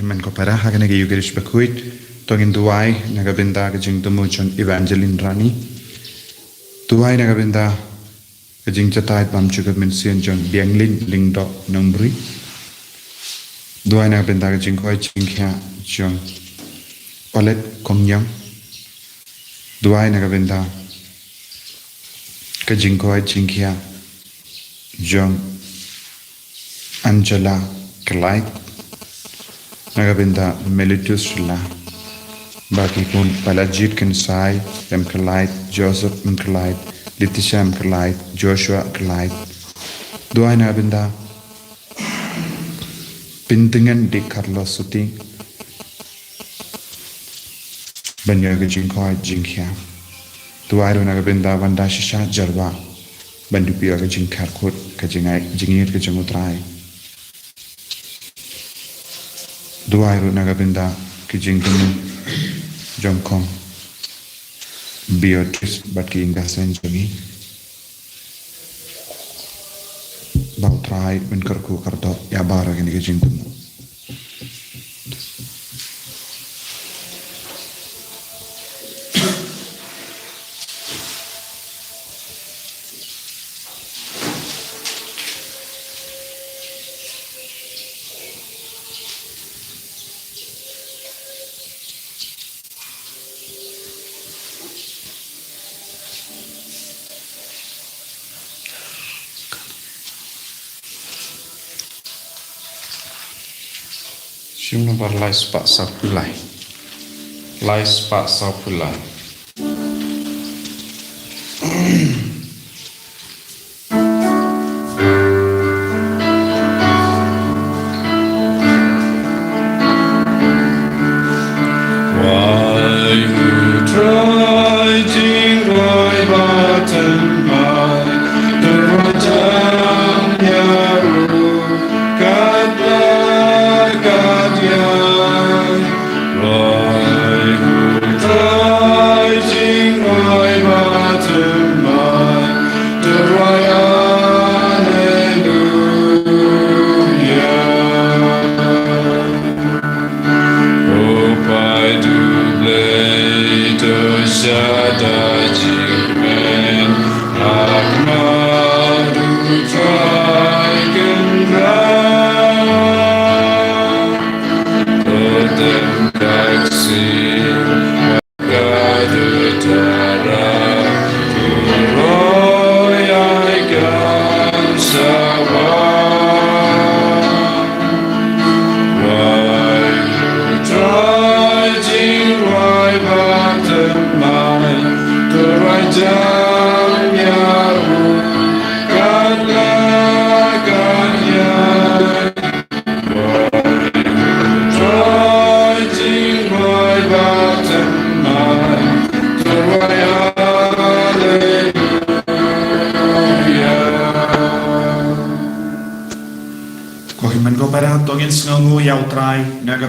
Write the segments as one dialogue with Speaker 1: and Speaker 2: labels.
Speaker 1: man ko para hakane ge yugerish bakuit tongin duai nagabinda ke jing tumu chon Evangeline Rani duai nagabinda ke jing chatai pam chukat min sien chon Bianglin Lingdo Nombri duai nagabinda ke jing koi jing kya chon Palet Kongyam duai nagabinda ke jing koi jing kya John Angela Clyde Nagabinda Melitus La Baki pun Palajit Kensai M. Clyde Joseph M. Clyde Letitia M. Clyde Joshua Clyde Duai Nagabinda Pintingan di Carlos Suting Banyaga Jinkoi Jinkia Duai Nagabinda Vanda Shisha Jarwa Bandupia ke jing kharkut ke jingir ke jengutrai duai ru nagabinda ke jing kemu jongkong Beatrice batki ingasen jongi bautrai menkarku kardo ya bara ke jing kemu Shimno bar lai spa sapulai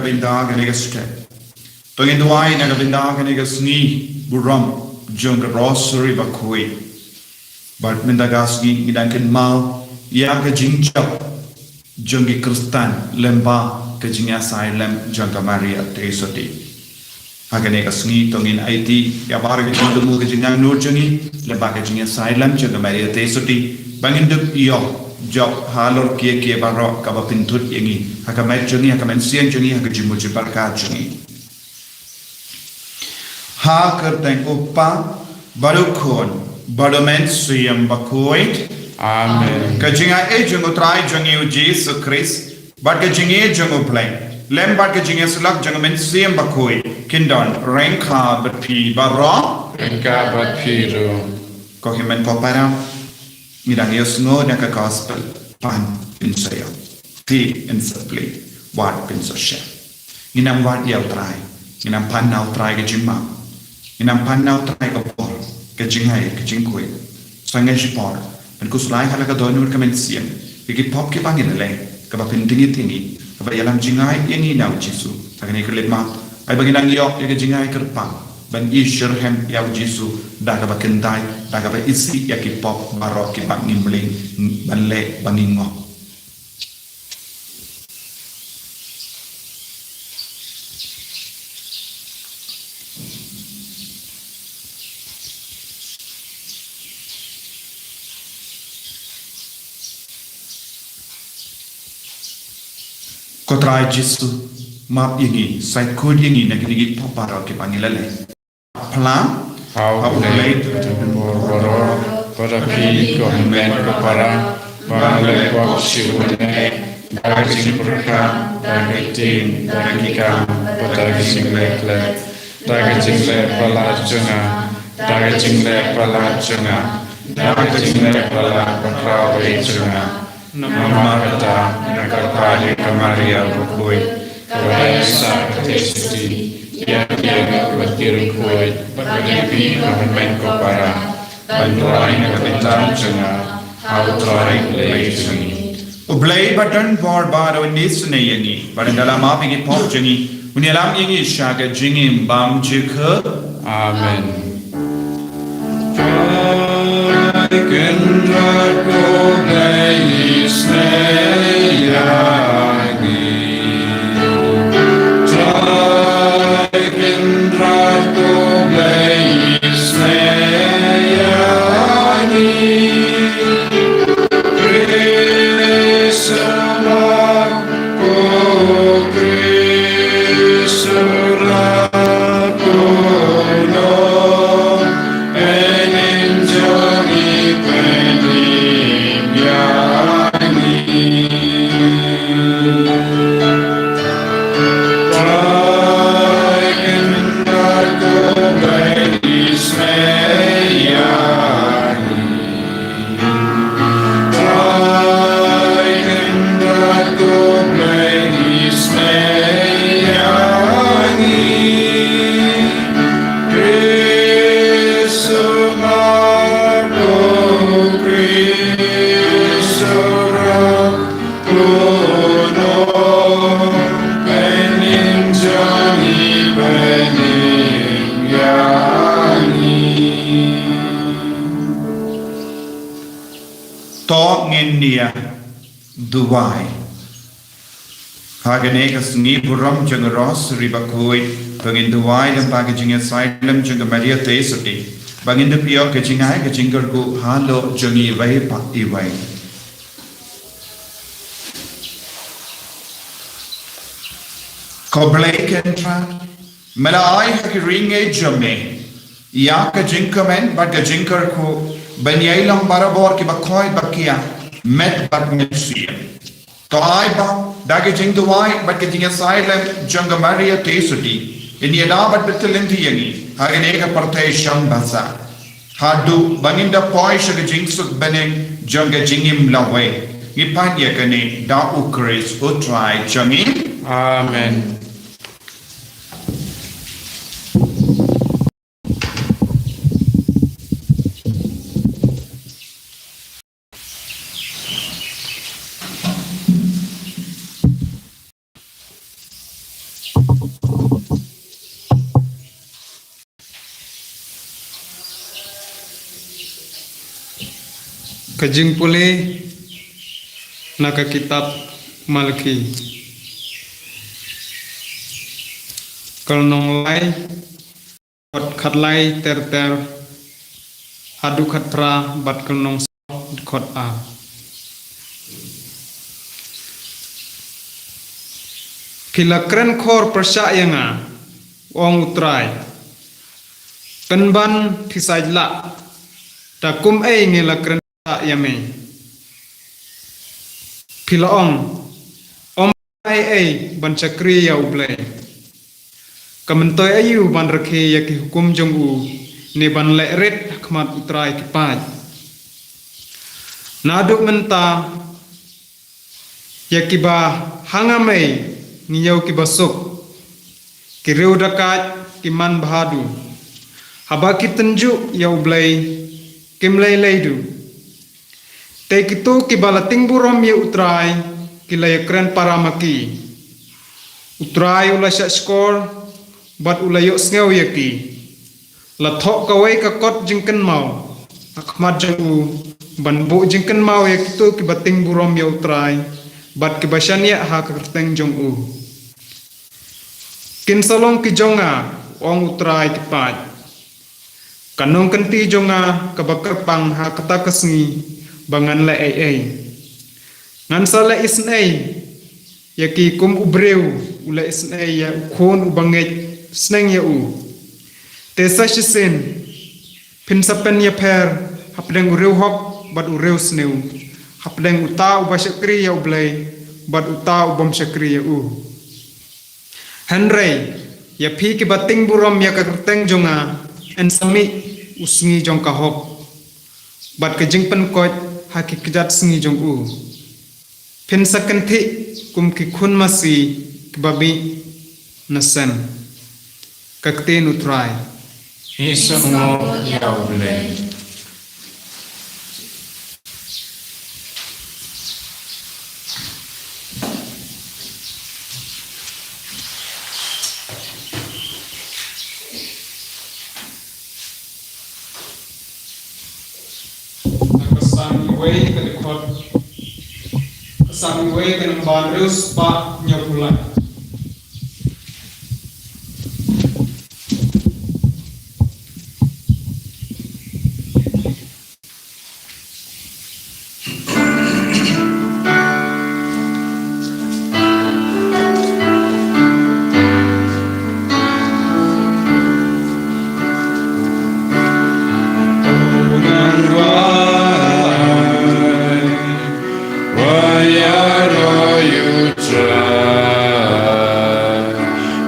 Speaker 1: nagabinda ganegaste tongin duai nagabinda ganegasni buram jong rosary bakui but mindagasgi idankin mal ya ga jingchap jongi kristan lemba ke jingya sai lem jonga maria tesoti aganegasni tongin it ya bar ga jindu ke jingya nur jongi lemba ke jingya sai lem jonga maria tesoti bangin dup yo job halor kia barok kaba pintut yangi hakamet jongi hakamen sian jongi hakajimuji barka jongi ha kerteng upa barukon badomen suyam bakuit amen kajinga jongo trai jongi u Jesus Christ but kajinga jongo plain lem but kajinga sulak jongo men suyam bakuit kindon renka but pi barok renka but pi ro kohimen kopara Midang yosno naka gospel pan pinsayo ti insapli wat pinsosya inam wat yaw try inam pan naw try ke jimma inam pan naw try ke por ke jinghay ke jingkui sangay sipor pen kusulay halaga donur kamen siyan iki pop ke pangin le ka ba pintingi tingi ka ba yalam jingay yani naw jisu agani ke lema ay baginang yok ke jingay kerpang ban ishur hem yaw jisu daga ba kentai daga ba isi yaki pop marok ki bang nimbling banle bangingo Kotrai Jesu map ini sai kod ini nak ini papara ke panggilale. Pelan
Speaker 2: How late boro pada pi ko men ko para bale ko siune daging perka daging dagika pada daging lekle daging le pala junga daging le pala junga daging le pala kontra we junga nama kata nakapali kamaria bukui Rasa ketesti dia berkira kuat bagi government ko para bantuan ketentan jenga outline legally.
Speaker 1: Ublay button for baro nis na yangi. Barin dalam apa yang pop jengi. Unialam yangi syaga jengi bam jika.
Speaker 2: Amen. Kendra ko blayis neyangi. Duwai. Hagenegas ni buram jeng ros ribakoi bangin duwai dan pagi jeng asylum jeng Maria Tesuti bangin de pio ke jingai ke jingger ku halo jengi vai pakti vai. Koblai kentra melai hakiringe jame ya ke jingkamen bag ke jingker ku banyai lang barabor ki bakoi bakia met bag mesia. To ai ba dagi jing duwai bat ke jing asylum jang Maria Tesuti ini ada bat betul inti yangi hagenega partai shang basa hadu baninda poi shag jing suk bene jang jingim lawe ipanya kene da ukris utrai jangi. Amen.
Speaker 3: Kajing pulih naka kitab Malaki. Kalnong lai kot khatlai ter adu khatra bat kalnong kot a. Kilakren khor persyayanga ong utrai. Kanban thisajla takum ei ngilakren yame pilaong om ai ban chakri ya ublai kamantoy ayu ban rakhe ya ki hukum jongu ne ban le ret khmat utrai ki paj naduk menta ya ki ba hangame ngiyau ki basuk ki reu dakat ki man bahadu haba ki tenju ya ublai kimlai leidu Tek itu kibalating burom ye utrai kilaya keren paramaki. Utrai ulai syak skor bat ulai yok sngeu yaki. Lathok kawai kakot jingken mau. Akmat jangu ban bu jingken mau yak itu kibating burom ye utrai bat kibasyan ya ha kerteng jongu. Kin salong ki jonga ong utrai kipat. Kanong kenti jonga kabakar pang ha kata kesngi bangan le ai ngan sale isnai Yaki kum ubreu ula isnay ya ukon ubangej sneng ya u. Tesa shisen pinsapen ya per hapdeng ureu hok bad ureu sneu. Hapdeng uta uba syakri ya ublay bad uta ubam syakri ya u. Henry ya pi ke bating buram ya kakerteng jonga en sami usngi jong kahok. Bad kejing penkot haki kejat sengi jong u. Pinsakan ti kum ki kun masih kebabi nasen kakten utrai
Speaker 2: Isungo yaule
Speaker 3: kesan wei kedekot kesan wei dengan barus pak nyopulai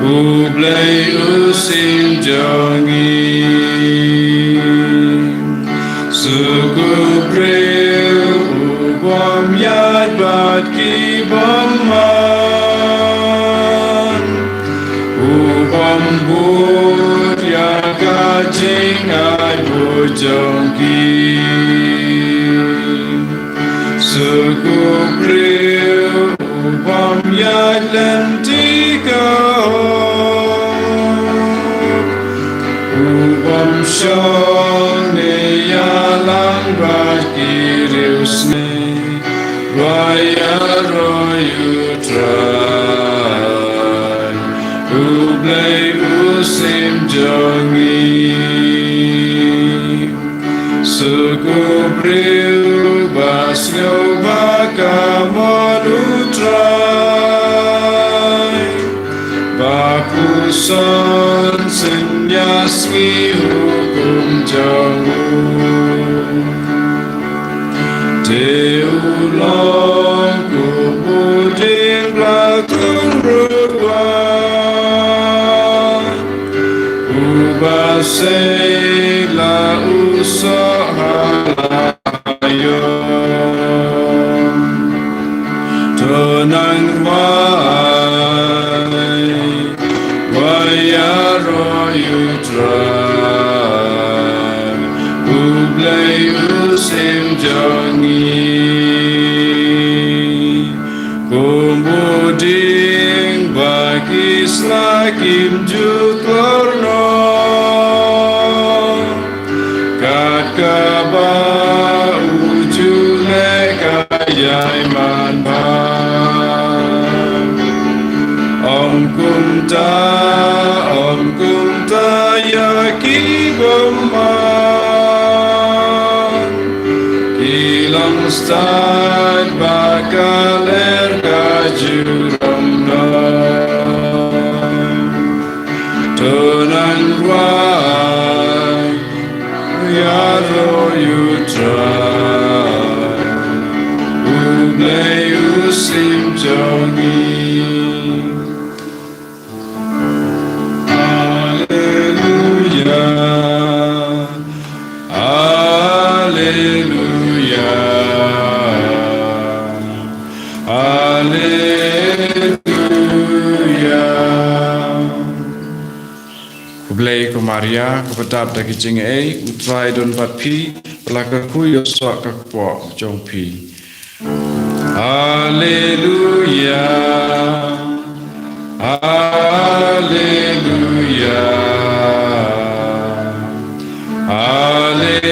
Speaker 2: Ublay usim jongi Suku bril ubom yad bat kibaman Ubom bud ya kajing ad bujongi Suku bril ubom yad lentika Ubom shong ne yalang bakiriusne Raya royu trai Ublay usim jongi Suku bril basyo bakamon utrai Bakuson senyasmi hukum jamu Teulong kubuding belakang ruang Ubasek la usaha layong Tenang Ublay usim jongi Kumbuding bagi slakim jukorno Kat kaba ujule kayai manbang Om kumta yaki beman Kilang stad bakaler kajuramna Tunan wai yaro yutrai Ublay usim jongi Ublay ko Maria kapatap da kijing utrai don pat pi pelaka ku yoswa kakpo jong pi Haleluya Haleluya Haleluya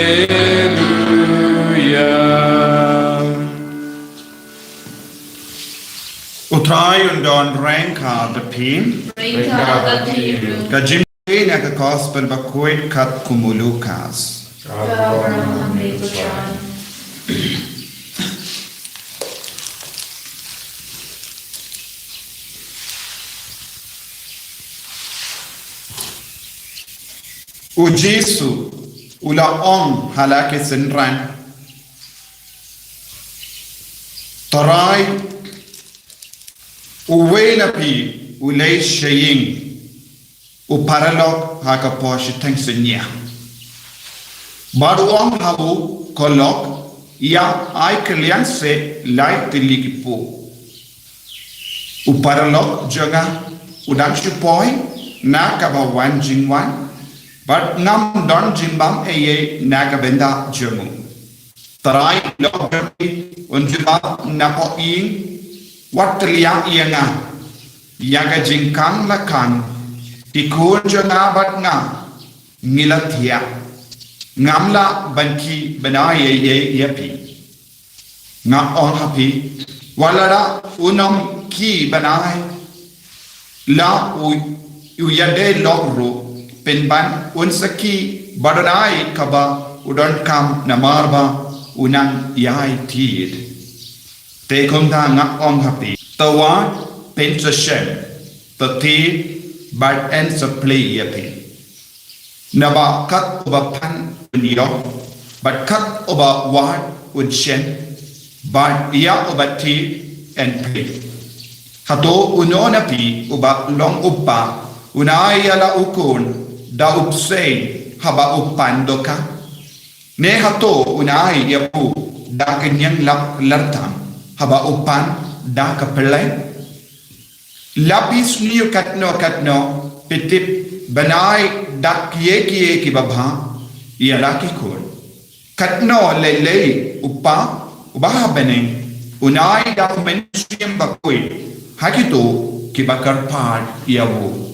Speaker 1: Utrai undon rengka the pin Kajim na ka gospel bakuit kat kumulukas O Jesu ula ong halake senran tarai uwena pi ulay shaying uparalok haka posh tangsenya baru ong habu kolok ya ai kalian se lai tilikipo uparalok jaga udang shupoi na kabawan jingwan but ngam don jimbam eye na kabenda jamu tarai lok berpi unjuba napo ing watlia ianga yaga jingkang lakan ikun janga bat nga ngilatia ngamla banki benaye ye yapi nga on happy walara unam ki banai la u yade lokro penban unsaki badanai kaba udan kam namarba unang yai tid te konda nga on happy tawa pensashem tati but ends of play yapi naba kat oba pan unyo but kat oba wat unshen but ya oba ti and play hato unona pi oba long upa unaya la ukun da upsei haba upan doka ne hato unai yapu da kenyang lap lartam haba upan da kapelai lapis niyo katno pitip banai dak kiye ki babha ya laki kol katno lele upa ubaha bane unai da mensiam bakoi hakito ki bakar pad yawo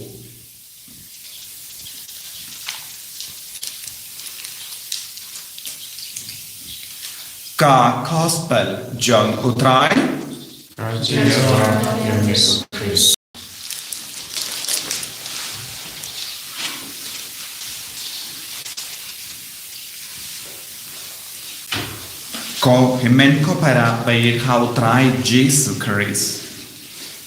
Speaker 1: ka gospel John utrai ko himen ko para bay kau try Jesus Christ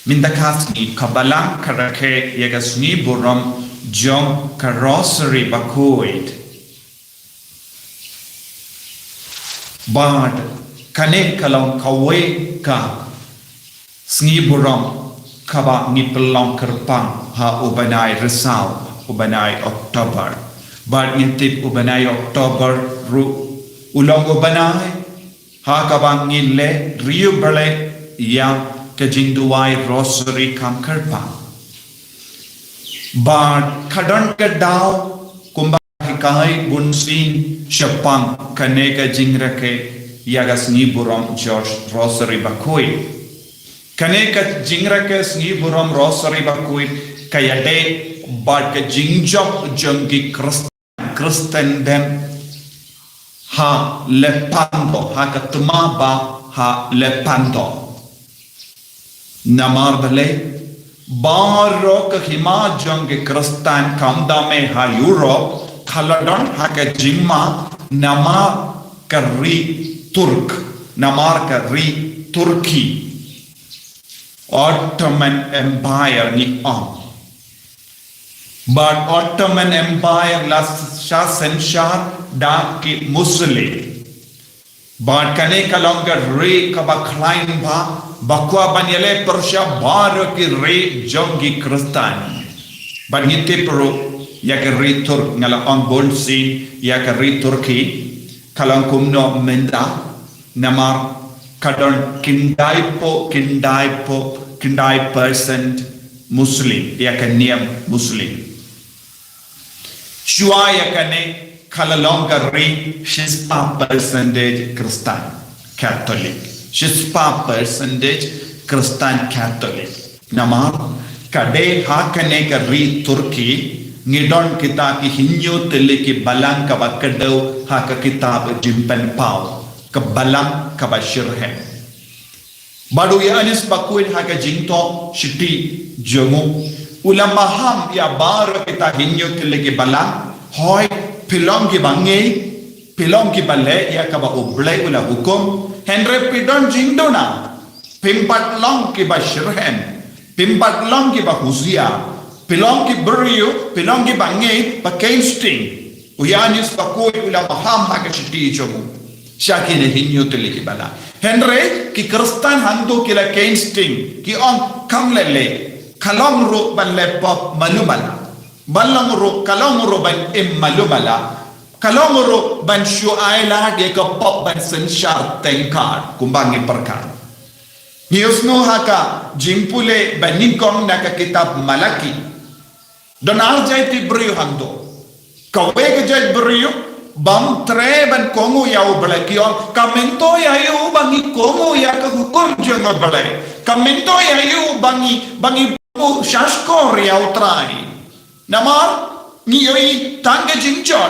Speaker 1: minta kasni kabalang karake yagasni buram John karosari bakuit bad kane kalong kawe ka sngi buram kaba ngipelong kerpang ha ubanai resau ubanai Oktober bad ngintip ubanai Oktober ru ulong ubanai ha kabang ngile riu bale ya kejingduai rosary kam kerpang bad kadon kedau kumba kai bunsin shapang kaneka jingrake yagas ni buram George rosary bakui kaneka jingrake ni buram rosary bakui kayade bad ke jingjok jongi kristen dem ha lepando ha katuma ba ha lepando namar bale baro ka hima jongi kristen kamda me ha Europe Kaladon haka jingma nama kari Turk namar kari Turki Ottoman Empire ni on but Ottoman Empire la Shah da ki Muslim but kane kalonga re kaba klein ba bakwa banyele Persia baro ki re jongi kristani but ngite pro yakari Turk ngala on bolsi yakari Turki kalang kumno menda namar kadon kindai percent Muslim yakaniam Muslim shua yakane kalalonga re shispa percentage Christian Catholic shispa percentage Christian Catholic namar kade hakane ka re Turki ngidon kita ki hinyo tele ki balang ka bakadau ha ka kitab jimpen pau ka balang ka bashirhe badu ya anis bakuin ha ka jingto shiti jomu ulama ham ya bar kita hinyo tele ki balang hoy pilong ki bangi pilong ki bale ya ka ba oblai ula hukum henre pidon jingdona pimpat long ki bashirhen pimpat long ki ba huzia Pilong ki beriu, pilong ki bangi, pakai sting. Uyanis bakoi ula maham haka shiti jomu. Syaki ne hinyo teliki bala. Henry ki Kristan hando kila kainsting ki on kamlele kalong ro ban lepop malumala. Balang ro kalong ro ban malumala. Kalong ro ban shuaila de ka pop ban sensyar tengkar kumbangi perkar. Niusno haka jimpule ban ningkong naka kitab Malaki. Don arjay ti brio hando. Kawe ke jay brio bam tre ban kongo yau balakion kamento yayu bangi kongo ya ka hukum jengo balai kamento yayu bangi shaskor yau trai namar niyoi tangge jingjot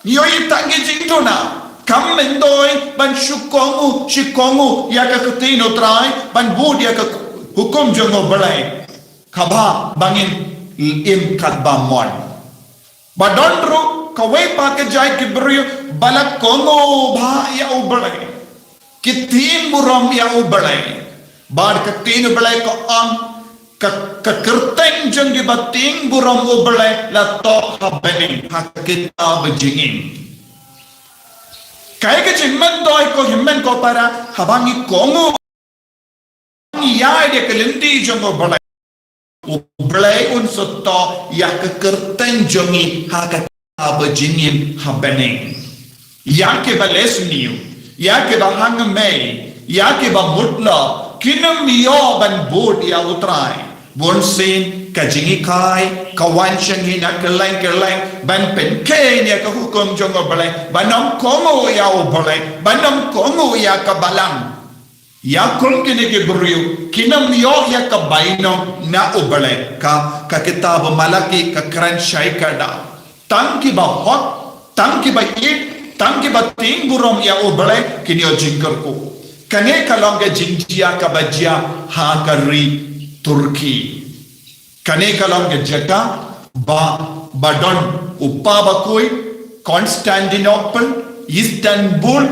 Speaker 1: niyoi tangge jingtona kamento ban shikongu ya ka kutino trai ban bud ya ka hukum jengo balai kaba bangin im kadba mon badondro kawai pakai jai kibrio balak kongo bha ya ubalai kitin buram ya ubalai bar kitin ubalai ko ang kerteng jeng di bating buram ubalai la to habening hakita bejingin kaya ke jingman doi ko himmen ko para habangi kongo ya dia kelinti jeng ubalai ubalai unsur to ya kerteng jengi hakita abajingin habening yake balesniu yake bahang mei yake ba mutla kinam yo ban bod ya utrai bonsin kajingi kai kawan shangi na keleng ban penke ne ka hukum jongo balai banam kongo ya ubalai banam kongo ya ka balang ya kul kine ke buriu kinam yo ya ka baino na ubalai ka kitab Malaki ka kran shai kada tangki ba hot tangki ba it tangki ba ting burom ya ubalai kinyo jingkar ko kane kalong ke jingjia ka bajia ha kari Turki kane kalong ke jaka badon uppa ba koi Constantinople Istanbul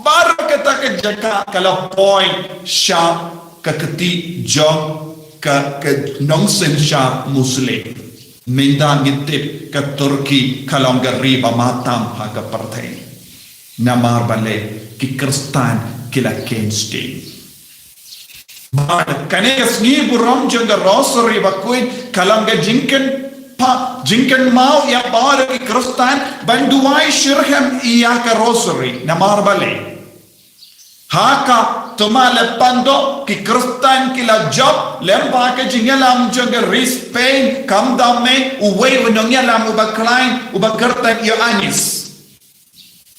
Speaker 1: baru kata ke jaka kalau point sha ka keti jong ka nongsen sha muslim Minda ngitip ke Turki kalong riba matam haga partai namar bale ki Kristan kila kensting bad kane sni buram janga rosary bakuin kalong jinken mau ya bar ki Kristan banduai shirham iya ka rosary namar bale haka tumale pando ki Kristan kila job lempa ke jingalam janga Spain kam dame uwe wenongalam uba klein uba kertan yo anis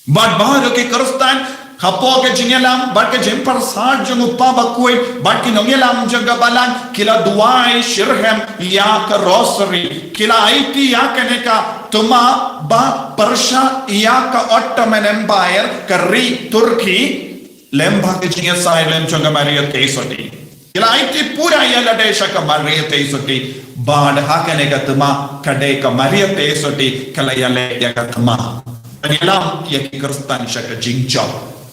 Speaker 1: bad bahar ki Kristan hapo ke jingalam bad ke jempar sar jang uppa bakui bad ki nongalam janga balan kila duai shirham ya ka rosary kila aiti ya kane ka tuma ba Persha ya ka Ottoman Empire ka Turki lemba ke jinga silent changa Maria Teisoti kila aiti pura yala desha ka Maria Teisoti bad hakane ka tuma kade ka Maria Teisoti kala yale ya ka tuma anilam ya ki Kristan shaka jingja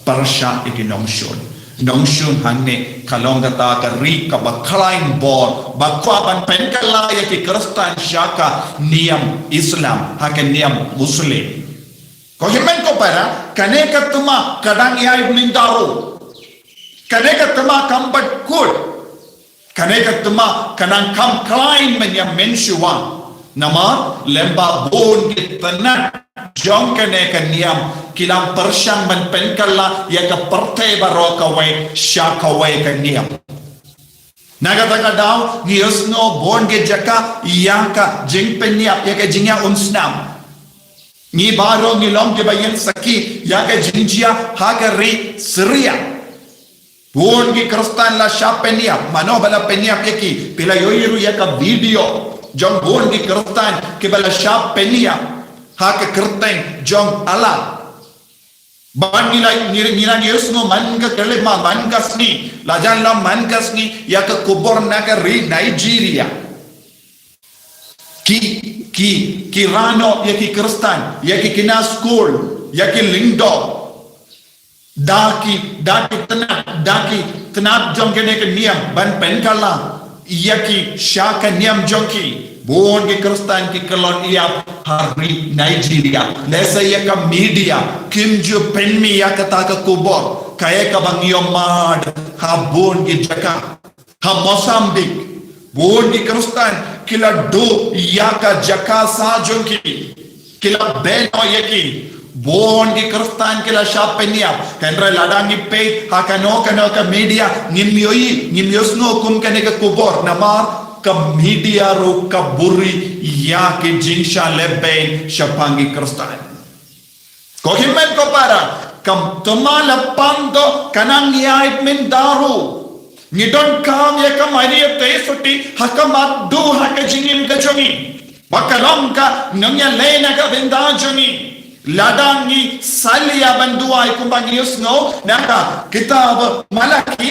Speaker 1: Persha iki nongshun hanne kalonga ta ka ri ka baklain bor bakwa ban penkala ya ki Kristan shaka niam Islam hakan niam Muslim kau himen kau para kane katuma kadang ia blindaro kane katuma kambat kut kane katuma kanang kam klein menyam mensuan nama lemba bon kitana jong kane kaniam kilam Persian man penkala ya ka partai baroka we shaka we kaniam nagataka daw niosno bon ge jaka yaka jingpenya ya ka jingya unsnam ni baro ni long ke bayan saki ya ke jinjia hagari Syria bon ki Kristan la shapenia mano bala penia peki pila yoyiru ya ka video jong bon ki Kristan ke bala shapenia ha ke kerteng jong ala ban nila yusno man ka kele ma man kasni la jan la man kasni ya ka kubor nagari Nigeria ki rano ya ki Kristan ya ki kina school ya ki lingdo daki tenap jong kene ke niam ban penkala ya ki shaka niam jongki
Speaker 2: Buon ki Kristen ki kelon ia hari Nigeria. Lesa ia ka media Kim Ju Penmi ya kata ka kubor. Kaya ka bang yomad ha buon ki Jaka. Ha Mozambique. Buon ki Kristen kila do ya ka Jaka sa jonki. Kila beno yaki. Buon ki Kristen kila shapenia. Kendra ladangi pe ha kano ka media ngimyosno kum kane ka kubor namar ka media ro ka buri ya ke jingsha leben shapangi Kristen. Ko himmen ko para kam tomala pando kanang yait min daru. Ngidon kam ya ka maria te soti hakamat du haka jingin ka jongi. Bakalam ka nangya lena ka benda jongi. Ladangi salia banduai kumbang yusno naka kitab Malaki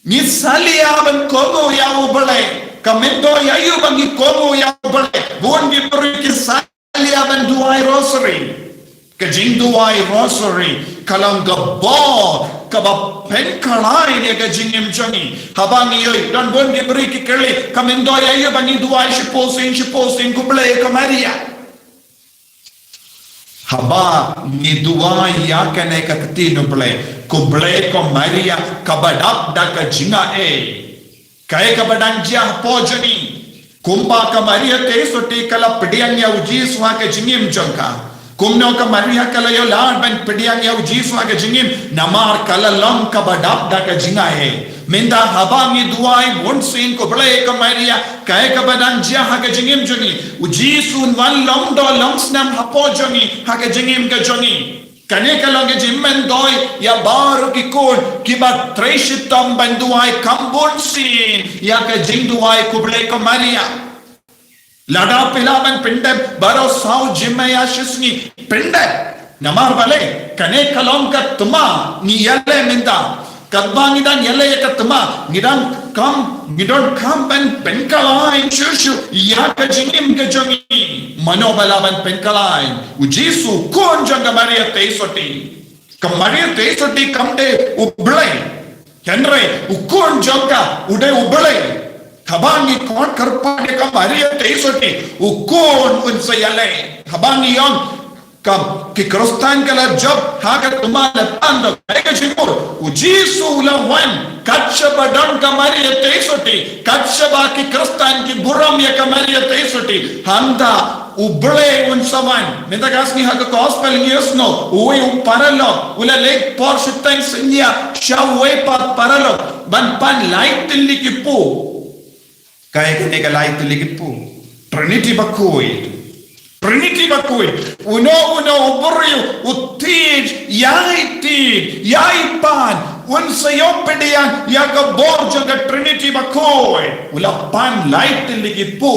Speaker 2: ni salia ban komo ya ubale. Kamendo ya yu bangi komo ya bale buon gi peri ki salia ban duai rosary ke jing duai rosary kalang gabo kaba pen kalai dia ke jing em jongi habangi yoi dan buon gi peri ki kele kamendo ya yu bangi duai shiposing ku bale ka Maria haba ni duai ya kene ka tino bale ku bale ko Maria kabadap da ka jinga Kaya ka badang jia pojani kumba ka Maria te soti kala pediang ya uji swa ka jingim jongka kumno ka Maria kala yo lan ban pediang ya uji swa ka jingim namar kala long ka badap da ka jinga minda habangi duai bonsin ko bale ka Maria kaya ka badang jia ha ka jingim joni uji sun wan long do long snam ha pojani ha ka jingim ka joni Kane kalonge jimmen doi ya baru ki kon ki ba treshitam banduai kambon sin ya ka jingduai kuble ko Maria lada pilaban pinde baro sau jimme ya shisni pinde namar bale kane kalong ka tuma ni yalle minda kadbangi dan yalle ka tuma ngidan kam ban penkalai shushu ya ka jingim ka jongi manobalaban penkalai ujisu kon janga Maria te soti kamde ublai henre ukon janga ude ublai habangi kon karpade ka Maria te soti ukon unsayale habangi yon kam ki Kristen kala job haga tumala pando kaya jingur ujisu lawan katshaba dan ka Maria te soti katshaba ki Kristen ki buram ya ka Maria te soti handa uble unsaman menta gasni haga gospel news no uwe paralo ula leg por shitang sinya shawe pat paralo ban pan light likipu kaya kene ka light likipu Trinity bakui uno uburiu utij yai pan unsayo pedian yaga borja ga Trinity bakui ula pan light likipu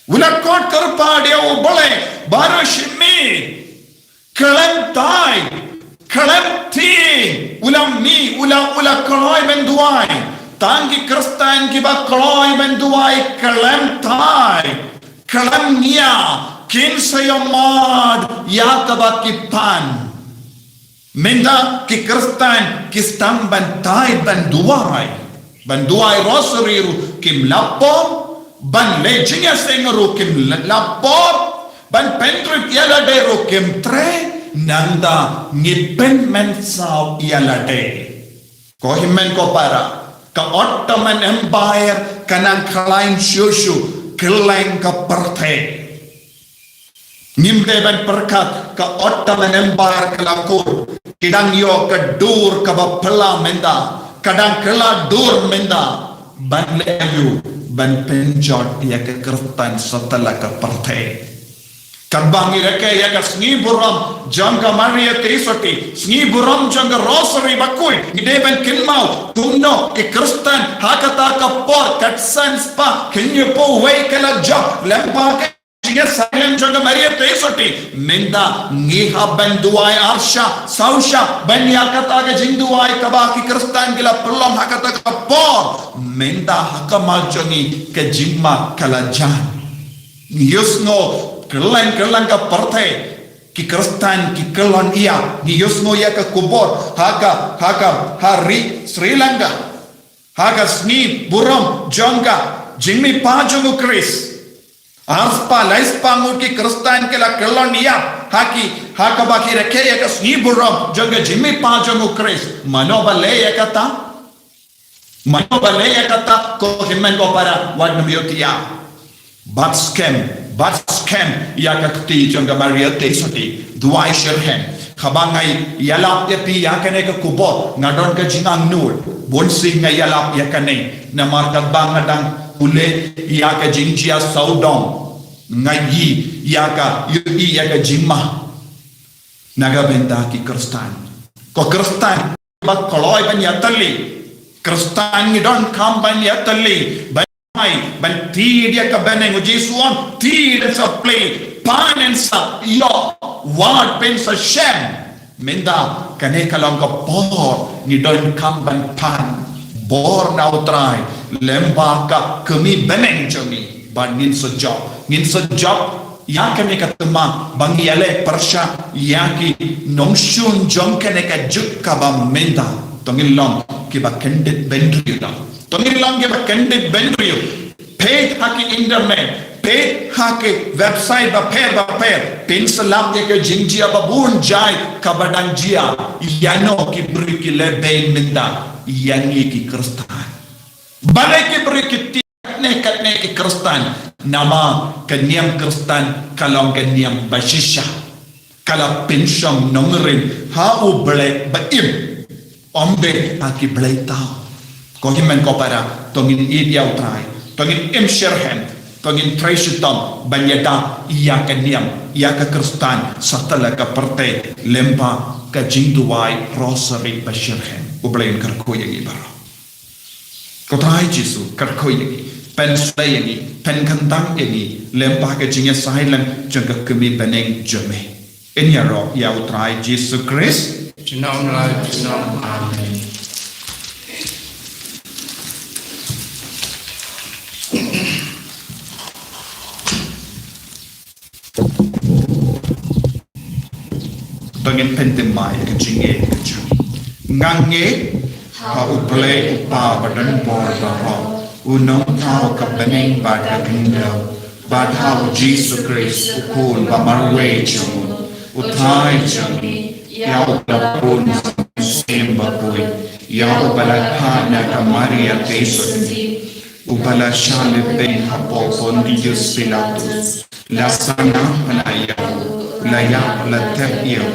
Speaker 2: ula kot karpade ubale baro shimi kalam ti ula kaloi benduai tangi Kristen ki ba kaloi benduai kalam kalam niya kinsayamad yakaba kipan minda ki Kristen ki stam bantai banduai rosary kim lapo ban lejinga sengaru kim lapo ban pentrit yalade ro kim tre nanda ngipen mensau yalade ko himmen ko para ka Ottoman Empire kanang kalain shushu Kelain ka parthe nimde ban perkat ka Ottoman Empire kalakur kidang yo ka dur ka bapala menda kadang kala dur menda ban leyu ban penjot ya ka Kristen satala ka parthe kadbangi reke ya ka sngi buram janga Maria te soti sngi buram janga rosary bakui ide ban kilmau tunno ke Kristen hakata ka por katsan spa kenyo po way kala job lempa ke jiga sayan janga Maria te soti menda ngiha ban duai arsha sausha ban yakata ka jingduai ka ba ki Kristen gila pelom hakata ka por menda hakamal jongi ke jimma kala jan yusno kelan ka parthe ki Kristen ki kelon ia ni yusno ya ka kubor haka hari Sri Lanka haka sni buram jangga
Speaker 1: jingmi pa jungu Chris ars pa lais pa nguki Kristen ke la kelon ya haka baki reke ya kas ni buram janga jingmi pa jungu Chris mano bale ya kata ko himen ko para wad namiotia bat scam ya kakti janga Maria tesoti duai sherhen khabangai yalap ya pi ya kane ka kubo ngadon ka jingang nur bonsi nga yalap ya kane na markat bangadang ule ya ka jingjia saudong ngayi ya ka jingma naga benta ki Kristen ko Kristen ba koloi ban ya tali Kristen ni don kam ban ya tali ban ti dia ka baneng Jesuan ti dia sa play panen sa yo wad pen sa shem menda kane kalong ka por ni don kam ban pan bor na utrai lemba ka kami baneng jomi ban nin so job ya kane ka tuma bang yale persha ya ki nongshun jong kane ka juk ka ba menda tongilong ki ba kendit bendriyo tongilong ki ba kendit bendriyo paid haki internet paid haki website ba pair pin salam ye ke jingjia ba bun jai ka badang jia yano ki bri ki le ben menda yangi ki Kristen bale ki bri ki katne ki Kristen nama kanyam Kristen kalong kanyam bashisha kala pinsham nongrin ha u ble ba im ombe aki ble tao ko himen ko para tongin idiau trai tongin im sherhen tongin traisitam banyada iya kanyam iya ka Kristen satala ka parte lempa ka jingduai rosary basherhen u ble karko yangi bara ko trai Jesu karko yangi pen slay yangi pen kantang yangi lempa ka jingya sahilan jangka kemi beneng jome enyaro ya utrai Jesus Christ
Speaker 3: Amen.
Speaker 1: Tongin pentemai ke jinge ke jumi ngange ha uple upa badan bor bapa unong tau ka beneng bad ka kingdom bad how Jesus Christ ukun ba marwe jumu utai jumi ya upun semba pui ya ubala na ka Maria tesoti ubala shale ben hapo pondius Pilatus la sana panaya la ya la tepia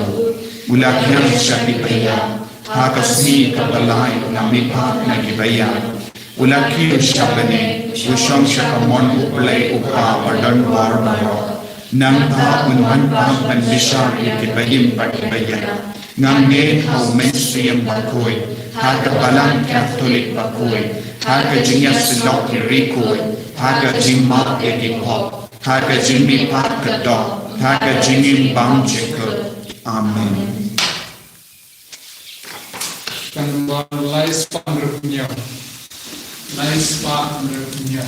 Speaker 1: ula kiam shapi paya hakasni kabalai na mipat na gibaya ula kiu shabane usham shakamon uplay upa badan war baro nang ta unhan pa ban bishar ikibayim bakibaya ngange hau mensiam bakoi haka balang Catholic bakoi haka jinya silok rikoi haka jimma ekipop haka jimmi pat kadok haka jingim bang jekot amen
Speaker 3: Kan lais pandrunya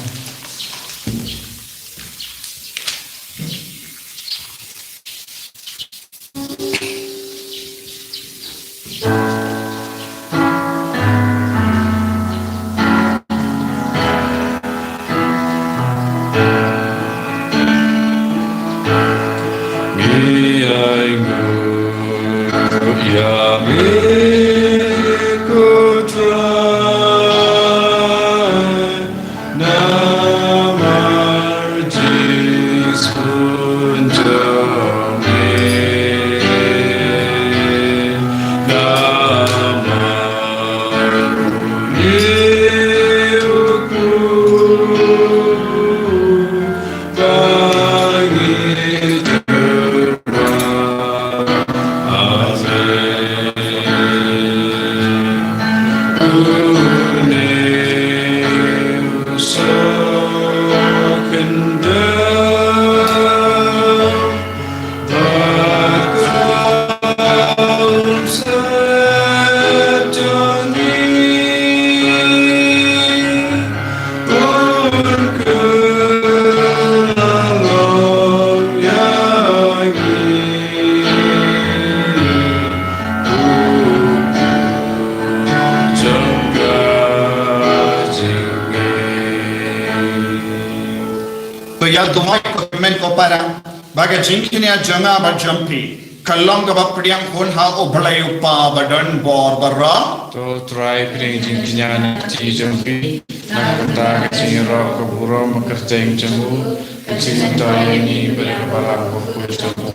Speaker 1: bertuai komen ko para baga jingkinia janga ba jampi kalong ka ba priang hon ha oblai upa badan bor barra
Speaker 2: to try pring jing kinyana chi jampi nakata chi ro ko buro makarteng jamu chi ta yani balik balak ko jamu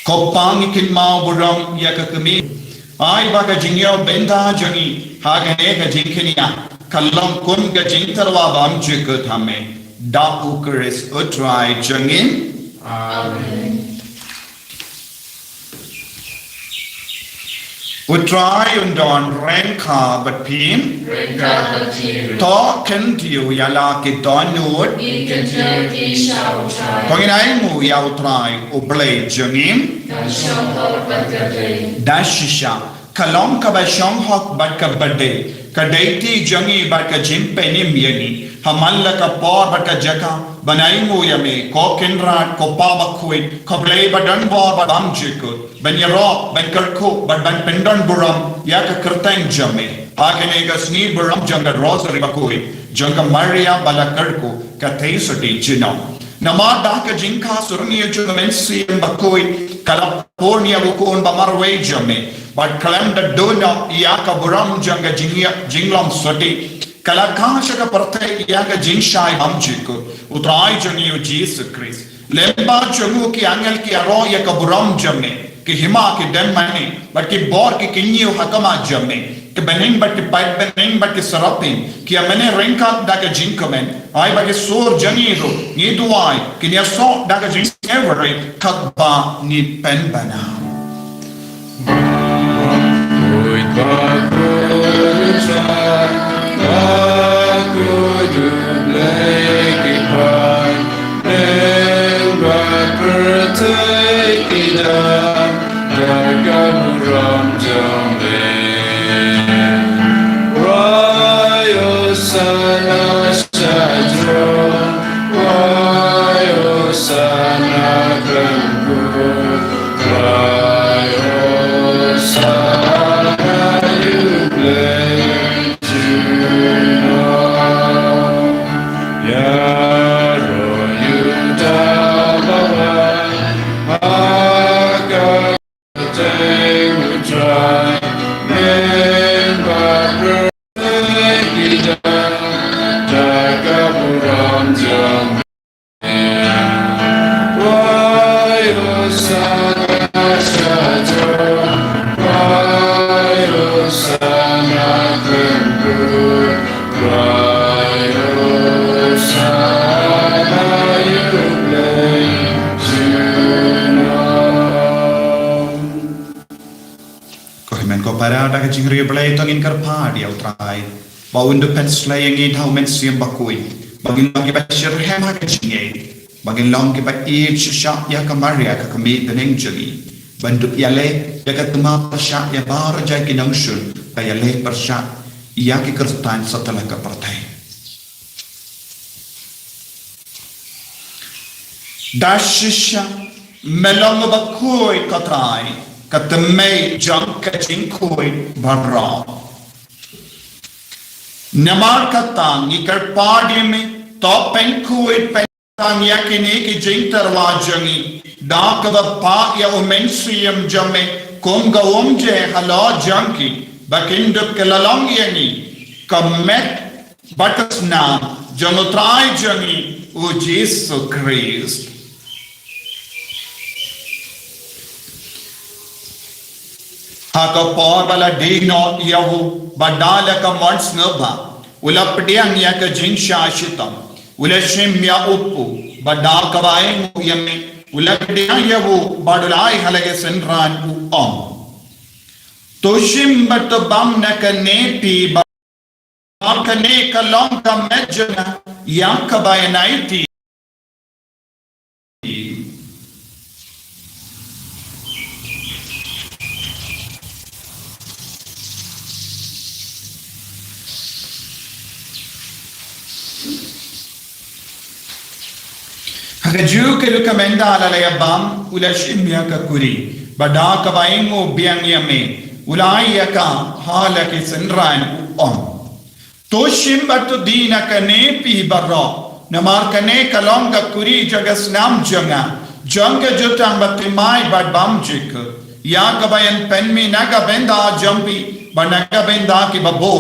Speaker 1: kopang ikin mau buram ya ka kami ai baga jingyo benda jangi ha gane ka jingkinia kalong kun ka jingtarwa bam jik thame da ukris utrai jangin
Speaker 2: amen
Speaker 1: utrai undon renka bat pin to ken tiu yala ki donut konginai mu ya utrai ublai jangin dashisha kalong ka ba shong hok bat ka bade kadaiti jangi bat ka jimpe nim yani hamalla ka por bat ka jaka banai mu yame ko kenrat ko pa bakuit ko blai badan bor badam jikut ban yaro ban karko ban pendon buram ya ka kertang jame agane ga sni buram janga rosary bakuit janga maria bala karko ka theisati jino namada ka jinka surniya jumen sim bakuit kala pornia bukon ba marwe jame but kalam da dona ya ka buram janga jinglam soti kala khansha ka parthe ya ka jinshai amjiko utrai janiyo Jesus Christ lemba jangu ki angel ki aro ya ka buram jame ki hima ki den mane but ki bor ki kinyo hakama jame ki benin but ki pipe benin but ki sarapin ki amene renka da ka jinkamen ai ba ki sor janiro ni duai ki ni so da ka jin every katba ni penbana Para da jing reblay tongin karpa dia utrai baun de pen slaying in how men sim bakui bagin long ba shir hem ha jinge bagin long ba e sha ya kamaria ka kami teneng jali bandu yale ya ka tuma sha ya bar ja ki nang shun ka yale persha ya ki kertan setelah ka partai dashisha melong bakui katrai katmei jang ka jinkoi barra namar katang ikar party me to penkoi pentang yakini ki jintarwa jangi dak da pa ya omensium jame konga omje hala janki bakinduk kelalong yani kamet batasna janotrai jangi o Jesus Christ haka por bala digno yahu badala ka mons naba ulapdiang ya ka jinsha shitam ulashim ya uppu badal kawaing yame ulapdiang yahu badulai halage senran u toshim batabam na ka nepi ba ka ne ka long ka mejna ya ka bayanaiti Hagaju ke lukamenda ala layabam ulashim ya ka kuri bada ka baingo biang yame ulai ya ka hala ke senran Toshim batu dina kane pi barro. Namar kane kalong ka kuri jagas nam janga. Janga jutang batimai bad bamjik. Ya kabayan penmi naga benda jampi. Banaga benda ki babo.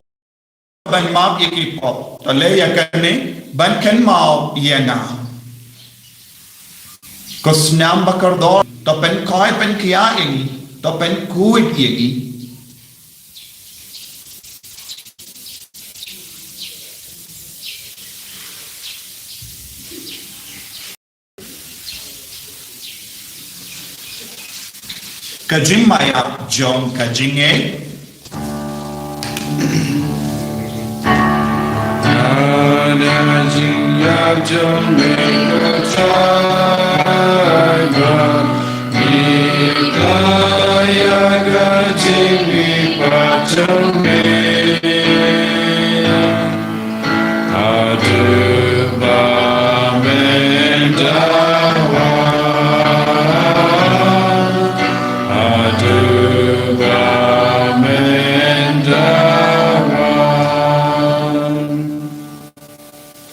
Speaker 1: Ban map ikipo. Taleya kane ban ken mau yena. Kusnam bakardor. To pen koi pen kia ini. To pen kuit ini. Kajing maya jong kajing
Speaker 2: Kajing ya jong Mikaya kajing mi pacang Adu ba mendawa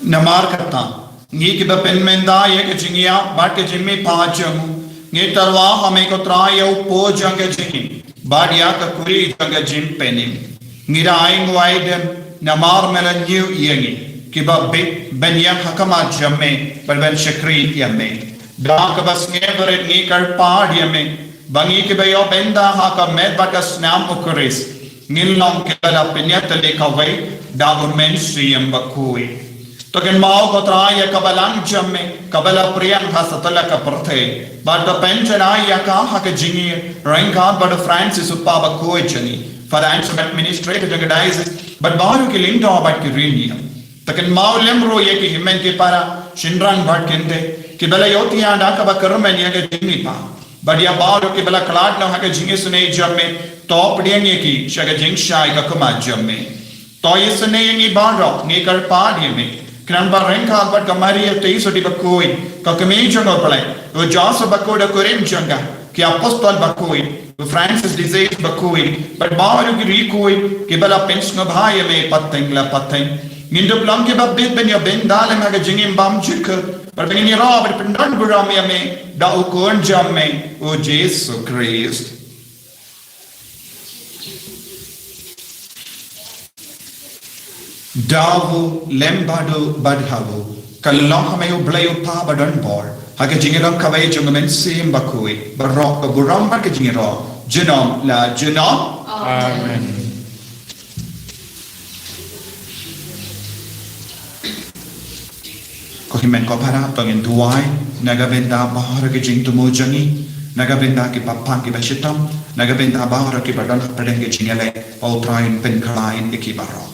Speaker 1: Namar kata, ngi ki bapen menda ye ke jingia, bat ke jimmi pajamu, ngi tarwa hame ko traya upo janga jingi, bat ya ka kuri janga jim penim, ngi ra aing waidem, namar mela new yengi, ki ba bit ben yang hakama jamme, but ben shakri yamme, da ka bas ngeveret ngi kar pad yamme, bangi ki ba yo benda haka med bat ka snam ukuris, ngilong ke bala pinyat le kawai, da men siyam bakui. तो किन माओ को त्राय कबलांग जम्मे कबला प्रियं हसतला का परथे बट पेंशन आया का हक जिंगी रंगा बट फ्रांसिस उपाबा कोई जनी फाइनेंशियल एडमिनिस्ट्रेटर जगडाइज बट बाहर की लिंडो बट की रीनियम तो किन माओ लेमरो ये की हिमें के पारा शिनरंग बट किंदे कि बला योतिया ना कबा करमें ये के जिंगी पा बट या बाहर की बला क्लाड ना हक जिंगी सुने जम्मे टॉप डियंगे की शग जिंग शाय का कुमा जम्मे तो ये सुने ये बारो ये कर पाड़ी में Kran barrenka albat kamaria teiso di bakoi ka kemijo no play o Joshua bakoda korim janga ki apostol bakoi o Francis disease bakoi but baru ki rikoi ki bala pensno bhai me pateng la pateng nindo plan ke babbe ben ya ben dale ma jingim bam chik but ben ni robert pendan buram ya me da o kon jamme o Jesus Christ Davu lembadu badhavu kalong hamayo blayo pa badan bor hake jingirong kawai jungamen sim bakui barok buram bar ke jingiro jinom la jinom
Speaker 2: Amen
Speaker 1: ko himen ko para tongin duai naga benda bahar ke jing tumo jangi naga benda ke papan ke bashitam naga benda bahar ke badan padeng ke jingale au train pen khalain ikibaro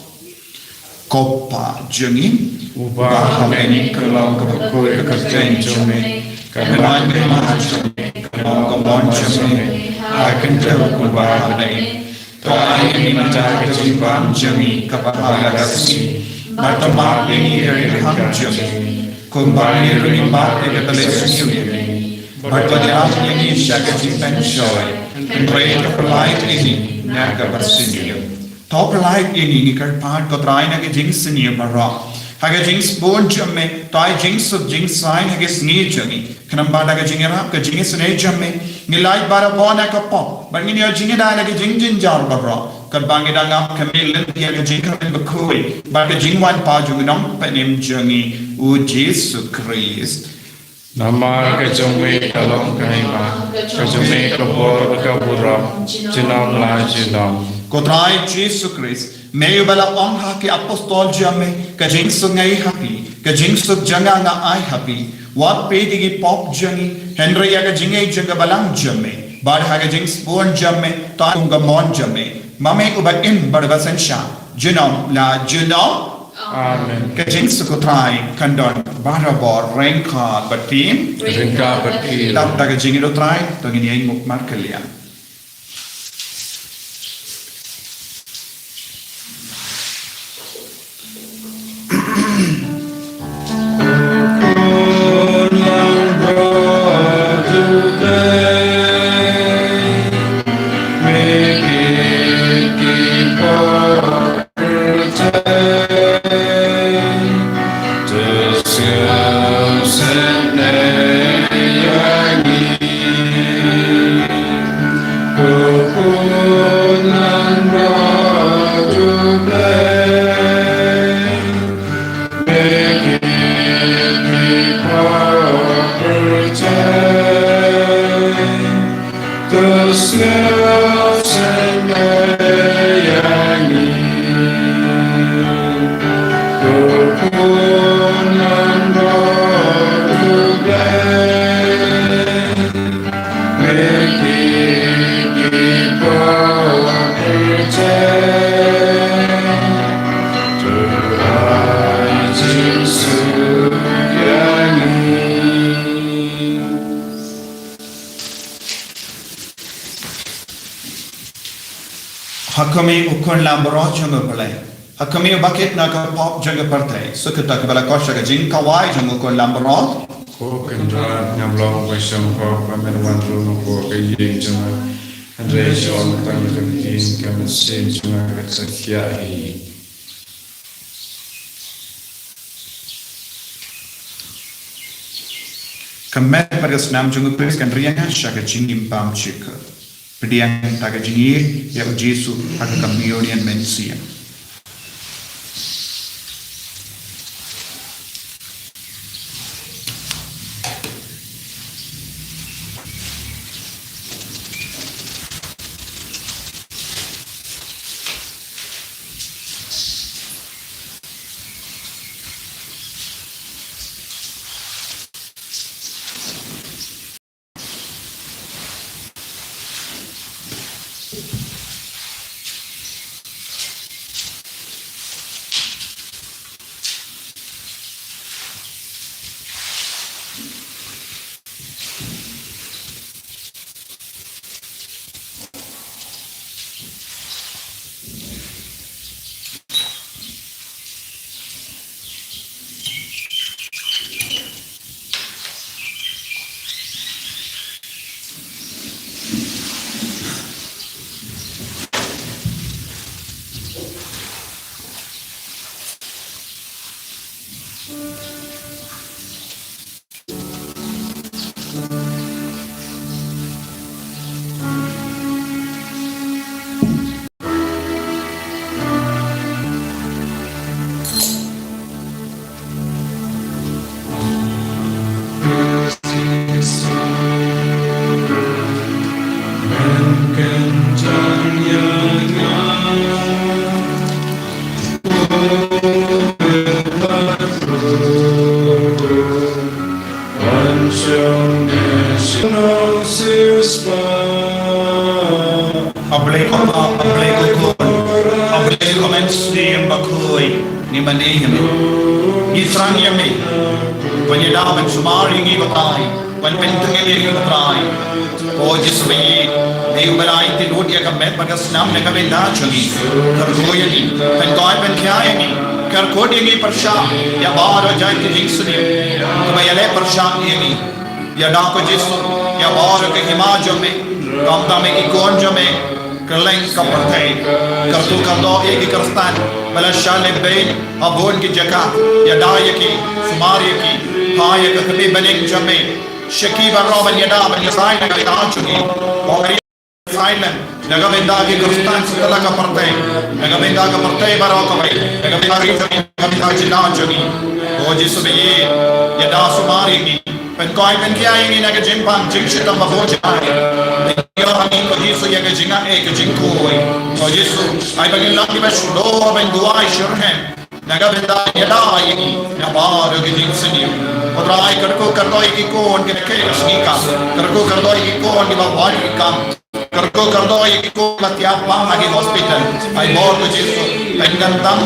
Speaker 1: Kopa jengin
Speaker 2: Ubah ini kalau kebakui kerjain jome Kebelan kemahasumi Kalau kebon jome Akan jauh kubah ini Tuhan ini minta kejimbang jemi Kepada kasih Bertemak ini dari ham jemi Kembali rimbat Ega telis nyuri Bertemak ini syakat jimpen syoy Mereka perlaik ini Naga bersenyum Top light ini ni kerpat ko try na ke jinx ni mara haga jinx bon jamme tai jinx sub jinx sign haga sni jami kanam ba daga jingera ka jinx ne jamme ni light bara bona ka pop but ni yo jinga da ke jing jin jar bara kan bangi da ngam kamil len dia ke jing kan ba koi ba ke jing wan pa ju nong penim jangi u Jesus Christ Nama kejome kalong kaima kejome kabor kaburam jinam la jinam
Speaker 1: Kotrai Jesus Christ, meio bala onha ke apostol jamme, ka jingsu ngai happy, ka jingsu janga nga ai happy. What pedi ki pop jangi, Henry ya ka jingai janga balang jamme, bad ha ka jings born jamme, ta unga mon jamme. Mame uba in barbasan sha, jinom la jinom.
Speaker 2: Amen.
Speaker 1: Ka jingsu kotrai kandon barabor renka batim,
Speaker 2: Ringka berkil
Speaker 1: tap ta ka jingi do trai, to ngini ai muk markelia.
Speaker 2: Make it keep on
Speaker 1: Hakami ukon lambro jungo pale. Hakami bakit na ka pop jungo parte. Sukata ka bala kosha ka jing kawai jungo ukon lambro.
Speaker 4: Ko kendra nyamlo ko sham ko pamen wan ru ko ke yin jama. Andre shon tan ka tin ka sin jama ka sakya hi.
Speaker 1: Kamet pagas nam jungo pres kan rianga shaka jingim pam chika. Pediang taga jingi ya Jesu taga kamionian mensia. Ni mani yami, ni trang yami, when you down and sumari ni batai, when pentangi ni batai, o jismi, ni uberai ti nodia ka met bagas nam ne ka benda chuni, kargoya ni, pen toy pen kya ni, karkodi ni parsha, ya bahar jai ki jingsuni, tumhe yale parsha ni, ya da ko jisu, ya bahar ke himaj me, kamta me ki kon me. Kerleng kapartai, kartu kardo egi karstan, bala shale bain, abon ki jaka, yadaya ki, sumari ki, haya ka kabi banik jame, shakiba roban yada ban yasai na kaitachuni, bogari silent, naga benda ki karstan sutala kapartai, naga benda kapartai baro kabai, naga benda ki jina oji subiye, yada sumari ki, pen koi pen kya yengi naga jimpang jingshita mahojai. Ko Jesu ya ke jinga ke jingkoi ko Jesu ai bagin lang ki bashulo ben duai shurhen naga benda yada yi na bar ke jingsni odrai karko kardoi ki kon ke ke snika karko kardoi ki kon ki bawari kam karko kardoi ki kon latya pa agi hospital ai bor ko Jesu pengandam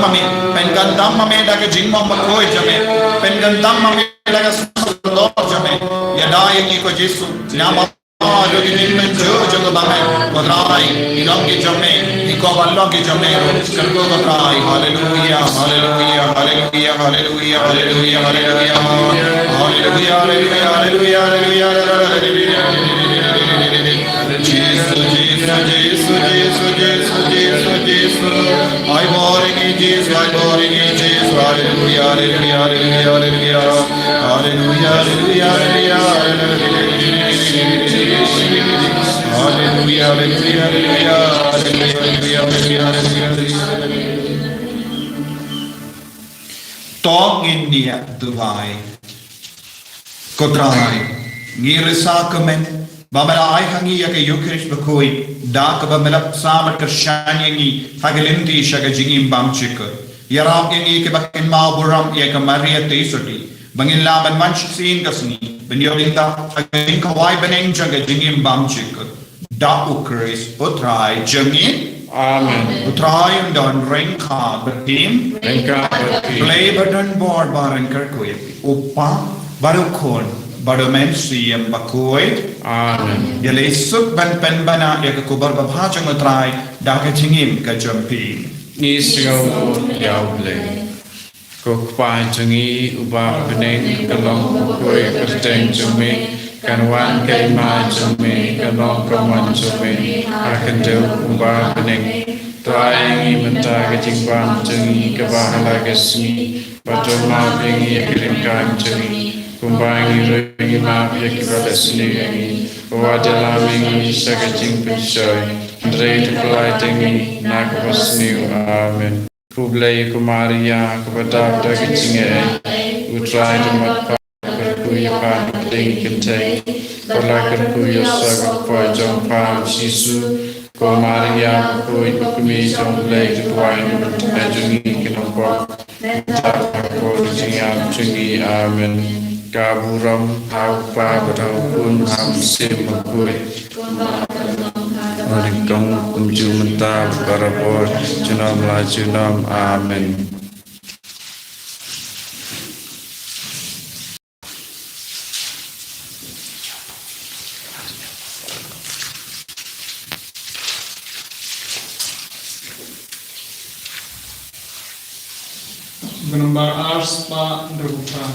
Speaker 1: mame da ke jingma makoi jame pengandam mame da ke sulo jame yada yi ko Jesu nama Look at him and George on the Bahan, Kodrai, Ilongi Jame, Ikovalongi Jame, Kargo Kodrai, Hallelujah, Hallelujah, Hallelujah, Hallelujah, Hallelujah, Hallelujah, Hallelujah, Hallelujah, Hallelujah, Hallelujah, Jesus, Jesus. Jesus, Jesus, Jesus, Jesus, Jesus. I boring in Jesus, I boring in Jesus. Hallelujah, hallelujah, hallelujah, hallelujah, hallelujah, hallelujah, hallelujah, hallelujah, hallelujah, hallelujah. Tong in niya duhai, kotrai, ngirisa kemen, bamela ay hangi ya ke yukrish bakoi, dak bamela samat kershanyangi, hagelinti shaga jingim bamchik, yarab yangi ke bakin mau buram ya ke maria tesoti, bangin laban manchsin kasni, benyolinta hagin kawai beneng jaga jingim bamchik, da ukris utrai jangin.
Speaker 4: Amen.
Speaker 1: Utrayan dan rengka bertim,
Speaker 4: Rengka bertim.
Speaker 1: play badan bor barang kerkui, upa barukon badomen siyam bakoi.
Speaker 4: Amen.
Speaker 1: Yale suk ban pen bana ya kubar babhajang utrai dah kecingim kejampi.
Speaker 4: Ni singau yau ble. Kok pa jangi ubah beneng kalong koi kerteng jumi. Kanwan kay ma jumi kanong kaman jumi akan jauh ubah beneng tuai menta kecing bam jangi kebahala kesni batu ma bengi kirim kam jangi kumbangi rengi ma yaki badasni yangi wajala bengi sakacing pensoy Andre tukulai tengi nak wasni amen Publay kumaria kepada kecing utrai demat kuya pan ding kentay kolakan kuya sagat pa jong pam sisu ko maria ko ikumi jong lay tuwain ajuni kinoko ta ko jingam chungi amen kaburam hau pa batau pun ham sim kuy Marikong kumju mentab karabor junam la junam amen
Speaker 3: Menembar ars pa nderupa.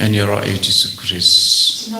Speaker 4: En Heer Jesus Christus.